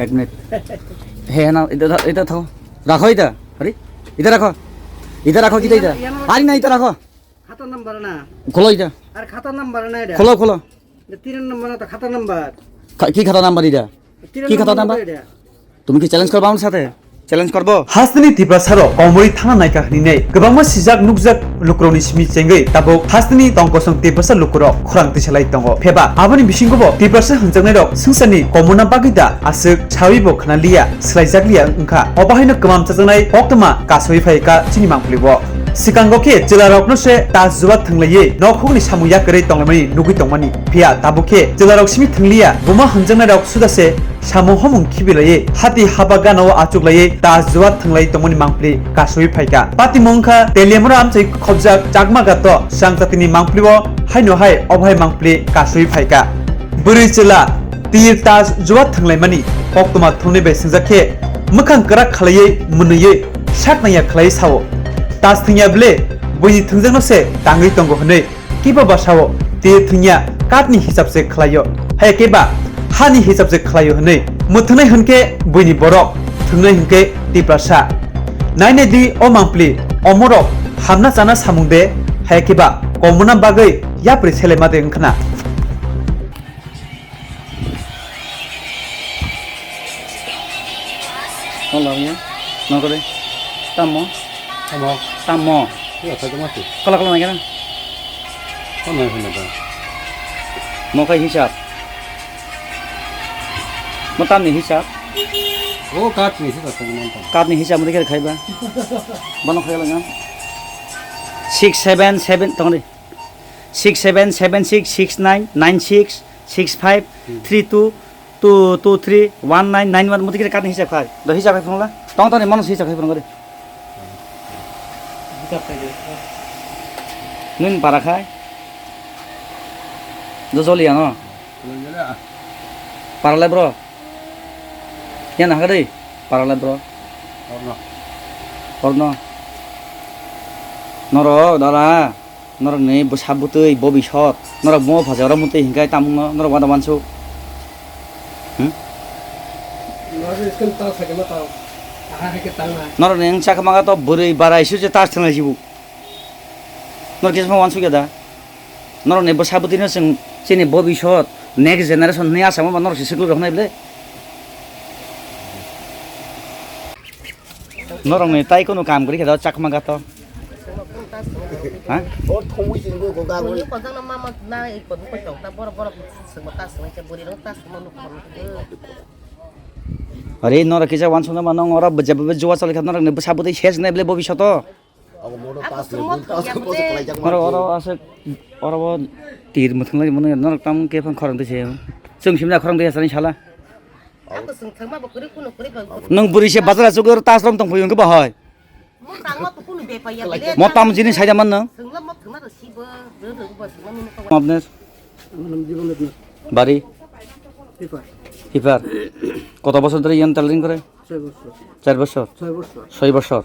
এক মিনিট হ্যাঁ না এটা থাকো রাখো এটা আরে এটা রাখো কি এটা আরে না এটা রাখো খাতার নাম্বার না খোলো এটা আর খাতার নাম্বার না এটা খোলো এটা 3 নম্বর না তো খাতার নাম্বার কি খাতা নাম্বার এটা কি খাতা নাম্বার তুমি কি চ্যালেঞ্জ করবা আমার সাথে চ্যালেঞ্জ করবো हासनि तिब्रासारो कमरि थाना नायका हनिनै गोबांमा सिजाक नुकजाक लुक्रौनि सिमि चेंगै ताबो हासनि तंकसं तिब्रासा लुक्रो खरां तिसालाय दंगो फेबा आबनि बिसिंगबो तिब्रासा हंजंनाय रक सुंसानि कमना बागिदा आसुक छाविबो खनालिया स्लाइजाकलिया ओंखा अबाहायनो गोमाम चाजंनाय अक्टमा कासoi फायका चिनि मांफ्लिबो सिकांगके जिलारकनो से ताजुवा थंलायै नखौनि सामुया करै तंलामनि नुगै तंमानि फिया ताबुके जिलारक सिमि थंलिया बुमा हंजंनाय रक सुदासे सामु हमु खिबिलायै हाति हाबा गानाव आचुकलायै ताजुवा थंलाय तंमनि मांफ्लि कासoi फायका पाति मंखा तेलियमरा आमचै खबजाक चाकमा गात सांगतातिनि मांफ्लिबो हायनो हाय अबहाय मांफ्लि कासoi फायका बुरै जिला तीर ताज जुवा थंलायमानि अक्टमा थंनै बे संजाखे मोखां करा खालायै मुनैयै सातनाया खालायै सावो ताज थंया ब्ले बुनि थंजंनो से तांगै तंगो हनै किबा बासावो तीर थंया काटनि हिसाब से खालायो हाय केबा हानि हिसाब से खालायो हनै मुथनै हनके बुनि बरक थंनै हनके तिब्रासा नायने दि अ मांफ्लि अमरक हामना जाना सामुंदे हाय केबा कमना बागै याप्रि सेलेमादे ओंखना Tolongnya, mau kau deh, tamu, Iya, saya masih. kalau lagi kan, Mana yang ada? mau kau hisap, mau tam nih hisap, Oh, kat nih sih saya nonton. kad nih hisap mungkin kita kaya, mana kaya lagi kan, 677, tunggu deh, 677669966532 2231991 mungkin kita kad nih hisap kaya, dah hisap kaya pun lah, tunggu nih mana hisap kaya pun kau deh, nun para kaya, dosol ya no. Paralel bro. Yan nak deh. Paralel bro. Orno. Noro dara. Noro nih bersabutui bobi shot. Noro mau fajar orang muntah hingga tamu noro wada wansu. Noro nih yang cakap maga to beri bara isu je tas tengah jibu. Noro kisah mau wansu kita. Noro nih bersabutin sini bobi shot. Next generation nih asal mau noro sisik lu rahna ible. Noro nih tai kono kam kiri kita cakap maga to. Hah? Oh, thùng gì cũng có Buri còn răng năm mà na còn có chồng ta bora sừng mà ta sừng cái buri nó ta sừng mà nó Hari nora kisah wansu nama nong ora bejab jual soal kita nora nih bersabutin shes nih ible bobi shot to. Aku mau tas dulu, tas aku sekolah jangan. Orang asal orang tir mutung lagi mana nor tam ke pang korang tu sih, sungsimnya korang tu ya sering salah. aku sừng thằng mà buri kuno buri bang Nong buri sih bazar sugar tas rom tong puyung ke bahaya. mau tang mau kuno be pa ya be Mau tam jenis saya mana? sừng lắm mau thằng nó si bơ rửa bơ sừng nó mình Maaf nih, bari, hifar. Kota bosor dari yang tailoring kore? 4 বছর 6 বছর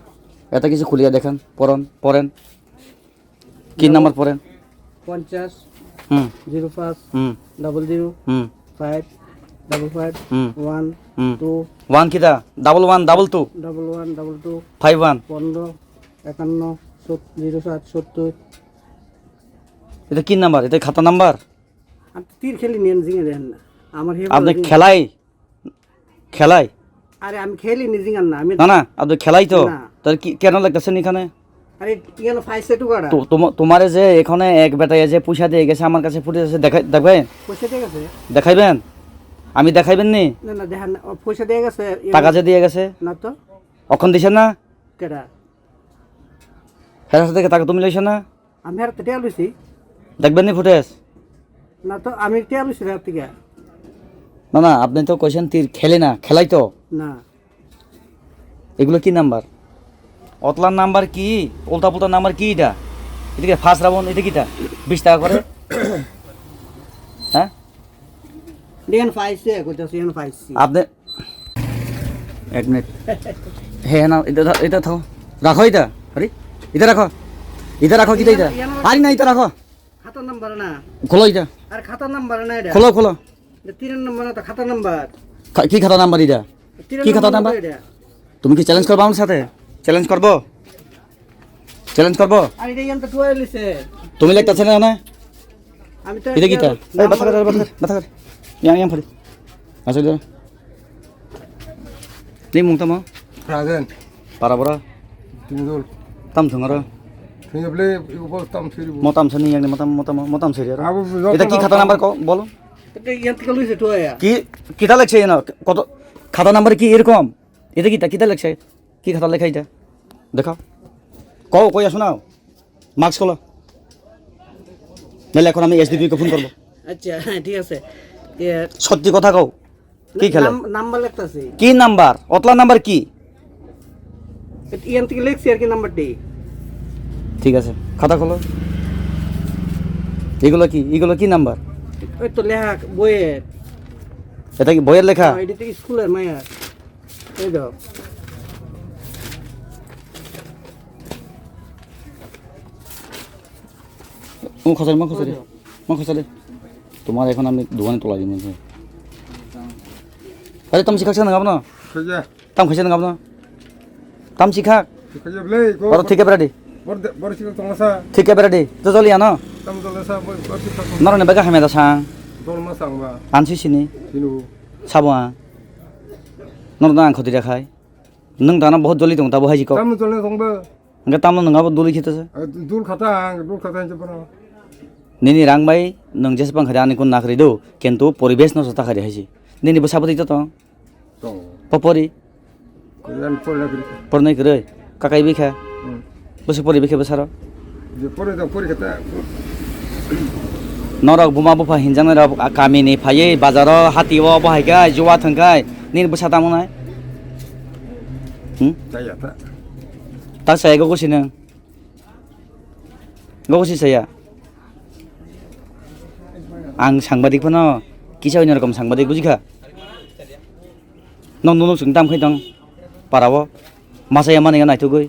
এটা কিছু খুলিয়া দেখান পড়েন কি number পড়েন 50 হুম 05 হুম 00 হুম 5 55 হুম 1 হুম 2 1 কিটা 11 22 11 22 51 15 51 07 70 এটা কি নাম্বার এটা খাতা নাম্বার আমি তীর খেলি নিয়ে জিঙে দেন না আমার হে আপনি খেলাই আরে আমি খেলি নি জিঙান না আমি না আপনি খেলাই তো না। তার কি কেন লাগতেছেন এখানে আরে কেন ফাইসে টু কাটা তোমারে যে এখানে এক বেটাই যে পয়সা দিয়ে গেছে আমার কাছে ফুটে আছে দেখবেন পয়সা দিয়ে গেছে দেখাইবেন আমি দেখাইবেন নি না না দেখেন না, পয়সা দিয়ে গেছে টাকা যে দিয়ে গেছে না তো অখন দিছেন না কেডা হেরাস থেকে টাকা তুমি লইছ না আমি আর টিয়া লইছি দেখবেন নি ফুটেজ না তো আমি টিয়া লইছি রাত থেকে না আপনি তো কইছেন তীর খেলে না খেলাই তো না এগুলো কি নাম্বার অতলার নাম্বার কি উল্টা পুল্টা নাম্বার কি এটা এদিকে ফার্স্ট রাউন্ড এটা কিটা 20 টাকা করে হ্যাঁ দেখেন ফাইসে কইতাছি এন ফাইসি আপনি এক মিনিট হ্যাঁ না এটা থাকো রাখো এটা আরে এটা রাখো কি এটা আরে না এটা রাখো খাতার নাম্বার না খোলো এটা আর খাতার নাম্বার না এটা খোলো এটা 3 নম্বর না তো খাতার নাম্বার কি খাতা নাম্বার এটা কি খাতা নাম্বার তুমি কি চ্যালেঞ্জ করবো আমার সাথে চ্যালেঞ্জ করবো আর এটা ইয়ান তো টুয়ে লিছে তুমি লিখতেছ না আমি তো এটা কিটা এই বাতা কর yang ফরি আসো দে নি মুংতা মা Raden, para bora tinggal. tam thungara Tinggal beli ubah tam siri. motam sani yang motam seri Abu এটা কি খাতা নাম্বার বলো এটা ইয়ান থেকে লিছে টুয়ে কি কিটা লেখছে না কত খাতা নাম্বার কি এরকম এটা কিটা লেখছে কি খাতা লেখা এটা দেখাও কই আসো নাও মার্কস খোলো নাহলে এখন আমি এসডিপি কে ফোন করবো আচ্ছা ঠিক আছে সত্যি কথা কও কি খেলে নাম্বার লিখতাছি কি নাম্বার অতলা নাম্বার কি ইয়ান থেকে লিখছি আর কি নাম্বারটি ঠিক আছে খাতা খোলো এগুলো কি নাম্বার ওই তো লেখা বইয়ে এটা কি বইয়ের লেখা এটা তো স্কুলের মায়ার এই দাও ও খসালে তোমার এখন আমি দোকানে তোলা দিন আরে তাম শিখাচ্ছে না গাবো না Kerja, তাম খাইছে না গাবো না তাম শিখা kerja beli. বড় ঠিক বেড়াডি Baru sih tong masa, ঠিক বেড়াডি তো চলি আনো tam tong masa baru sih tong নরনে বেগা হামে দাসাং masa ba. আনছি সিনি Sinu. সাবুয়া নরনা আং খতি দেখাই নং দানা বহুত জলি দং তাবো হাইজি ক Tam tong tong ba. nga তাম নঙ্গাবো দলি খেতেছে Dul kata aja pernah. নিনি রাংবাই নং যেসবাং খারে আনি কোন না খারি দো কিন্তু পরিবেশ নষ্ট খারি হাইছি নিনি বসাবো দিত তো Tong. পপরি Kemudian pore lagi. পরনাই করে কাকাই বিখা বসে পরি বিখে বসার Dia pore kata. নরক বুমা বুফা হিনজাং রক কামিনি ফাইয়ে বাজার হাতিও বহাইগাই জোয়া থাঙ্গাই নিনি বসা তামো নাই Saya tak. তা সাই গগসি নং গগসি সাইয়া আং সাংবাদিক ফোন কিসা হইন রকম সাংবাদিক বুঝিখা নং নং সুং দাম খাইদং পারাবো মাসাইয়া মানে নাইথুগৈ